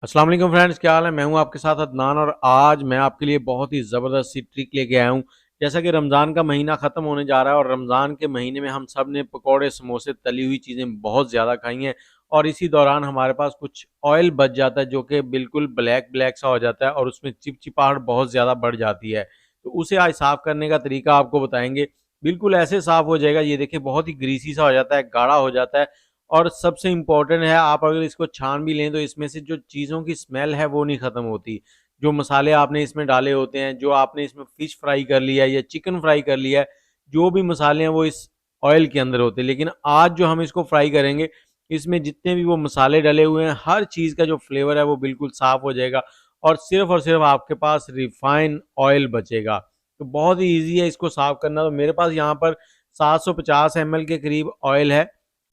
अस्सलाम वालेकुम फ्रेंड्स, क्या हाल है। मैं हूं आपके साथ अदनान और आज मैं आपके लिए बहुत ही ज़बरदस्त सी ट्रिक लेके आया हूं। जैसा कि रमज़ान का महीना ख़त्म होने जा रहा है और रमज़ान के महीने में हम सब ने पकौड़े, समोसे, तली हुई चीज़ें बहुत ज़्यादा खाई हैं और इसी दौरान हमारे पास कुछ ऑयल बच जाता है जो कि बिल्कुल ब्लैक ब्लैक सा हो जाता है और उसमें चिपचिपाहट बहुत ज़्यादा बढ़ जाती है। तो उसे आज साफ़ करने का तरीका आपको बताएंगे। बिल्कुल ऐसे साफ़ हो जाएगा, ये देखिए बहुत ही ग्रीसी सा हो जाता है, गाढ़ा हो जाता है। और सबसे इम्पोर्टेंट है, आप अगर इसको छान भी लें तो इसमें से जो चीज़ों की स्मेल है वो नहीं ख़त्म होती। जो मसाले आपने इसमें डाले होते हैं, जो आपने इसमें फ़िश फ्राई कर लिया है या चिकन फ्राई कर लिया है, जो भी मसाले हैं वो इस ऑयल के अंदर होते हैं। लेकिन आज जो हम इसको फ्राई करेंगे, इसमें जितने भी वो मसाले डले हुए हैं, हर चीज़ का जो फ्लेवर है वो बिल्कुल साफ़ हो जाएगा और सिर्फ़ आपके पास रिफ़ाइन ऑयल बचेगा। तो बहुत ही ईज़ी है इसको साफ़ करना। तो मेरे पास यहाँ पर 750 एमएल के करीब ऑयल है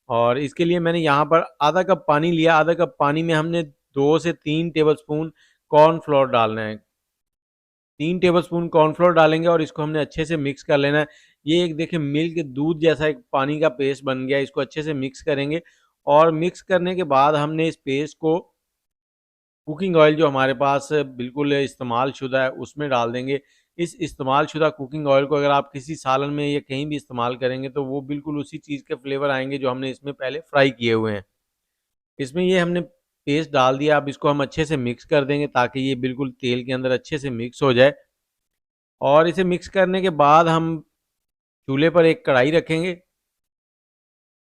और इसके लिए मैंने यहाँ पर आधा कप पानी लिया। आधा कप पानी में हमने 2 से 3 टेबलस्पून कॉर्नफ्लोर डालना है। 3 टेबलस्पून कॉर्नफ्लोर डालेंगे और इसको हमने अच्छे से मिक्स कर लेना है। ये एक देखिए मिल्क दूध जैसा एक पानी का पेस्ट बन गया है, इसको अच्छे से मिक्स करेंगे और मिक्स करने के बाद हमने इस पेस्ट को कुकिंग ऑयल जो हमारे पास बिल्कुल इस्तेमाल शुदा है उसमें डाल देंगे। इस इस्तेमाल शुदा कुकिंग ऑयल को अगर आप किसी सालन में या कहीं भी इस्तेमाल करेंगे तो वो बिल्कुल उसी चीज़ के फ्लेवर आएँगे जो हमने इसमें पहले फ्राई किए हुए हैं। इसमें ये हमने पेस्ट डाल दिया, अब इसको हम अच्छे से मिक्स कर देंगे ताकि ये बिल्कुल तेल के अंदर अच्छे से मिक्स हो जाए और इसे मिक्स करने के बाद हम चूल्हे पर एक कढ़ाई रखेंगे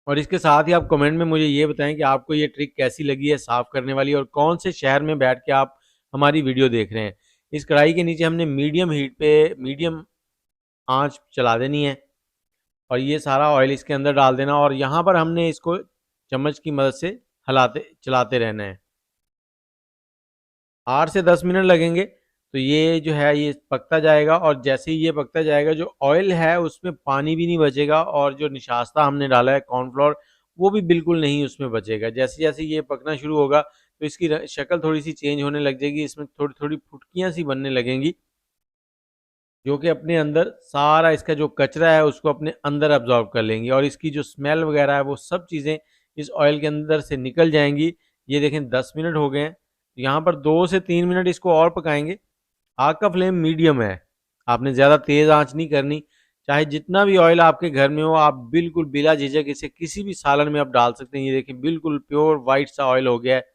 और इसके साथ ही आप कमेंट में मुझे ये बताएं कि आपको ये ट्रिक कैसी लगी है साफ़ करने वाली और कौन से शहर में बैठ के आप हमारी वीडियो देख रहे हैं। इस कढ़ाई के नीचे हमने मीडियम हीट पे मीडियम आँच चला देनी है और ये सारा ऑयल इसके अंदर डाल देना और यहाँ पर हमने इसको चम्मच की मदद से हलाते चलाते रहना है। 8 से 10 मिनट लगेंगे, तो ये जो है ये पकता जाएगा और जैसे ही ये पकता जाएगा जो ऑयल है उसमें पानी भी नहीं बचेगा और जो निशास्ता हमने डाला है कॉर्नफ्लोर वो भी बिल्कुल नहीं उसमें बचेगा। जैसे-जैसे ये पकना शुरू होगा तो इसकी शक्ल थोड़ी-सी चेंज होने लग जाएगी, इसमें थोड़ी-थोड़ी फुटकियाँ सी बनने लगेंगी, जो कि अपने अंदर सारा इसका जो कचरा है उसको अपने अंदर अब्ज़ॉर्ब कर लेंगी और इसकी जो स्मेल वगैरह है वो सब चीज़ें इस ऑयल के अंदर से निकल जाएँगी। ये देखें 10 मिनट हो गए हैं, यहाँ पर 2 से 3 मिनट इसको और पकाएँगे। आग का फ्लेम मीडियम है, आपने ज़्यादा तेज़ आँच नहीं करनी। चाहे जितना भी ऑयल आपके घर में हो, आप बिल्कुल बिला झिझक इसे किसी भी सालन में आप डाल सकते हैं। ये देखिए बिल्कुल प्योर व्हाइट सा ऑयल हो गया है।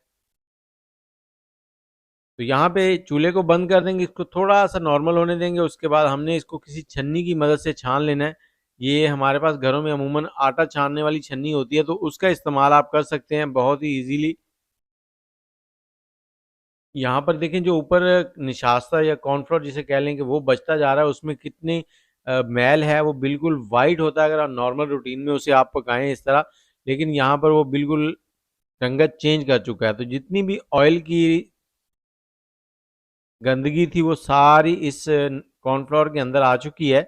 तो यहाँ पे चूल्हे को बंद कर देंगे, इसको थोड़ा-सा नॉर्मल होने देंगे, उसके बाद हमने इसको किसी छन्नी की मदद से छान लेना है। ये हमारे पास घरों में अमूमन आटा छानने वाली छन्नी होती है, तो उसका इस्तेमाल आप कर सकते हैं बहुत ही ईज़िली। यहाँ पर देखें जो ऊपर निशास्ता या कॉर्नफ्लोर जिसे कह लें कि वो बचता जा रहा है, उसमें कितनी मैल है, वो बिल्कुल वाइट होता है अगर आप नॉर्मल रूटीन में उसे आप पकाएँ इस तरह, लेकिन यहाँ पर वो बिल्कुल रंगत चेंज कर चुका है। तो जितनी भी ऑयल की गंदगी थी वो सारी इस कॉर्नफ्लोर के अंदर आ चुकी है।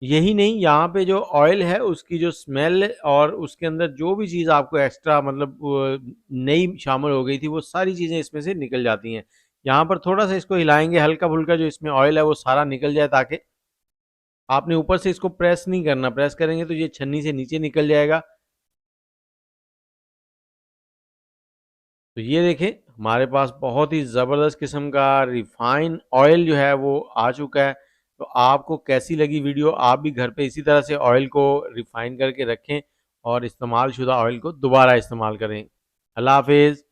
यही नहीं, यहाँ पे जो ऑयल है उसकी जो स्मेल और उसके अंदर जो भी चीज़ आपको एक्स्ट्रा मतलब नई शामिल हो गई थी वो सारी चीज़ें इसमें से निकल जाती हैं। यहाँ पर थोड़ा-सा इसको हिलाएँगे, हल्का-फुल्का जो इसमें ऑयल है वो सारा निकल जाए, ताकि आपने ऊपर से इसको प्रेस नहीं करना, प्रेस करेंगे तो ये छन्नी से नीचे निकल जाएगा। तो ये देखें हमारे पास बहुत ही ज़बरदस्त किस्म का रिफाइन ऑयल जो है वो आ चुका है। तो आपको कैसी लगी वीडियो? आप भी घर पे इसी तरह से ऑयल को रिफाइन करके रखें और इस्तेमाल शुदा ऑयल को दोबारा इस्तेमाल करें। अल्लाह हाफ़िज़।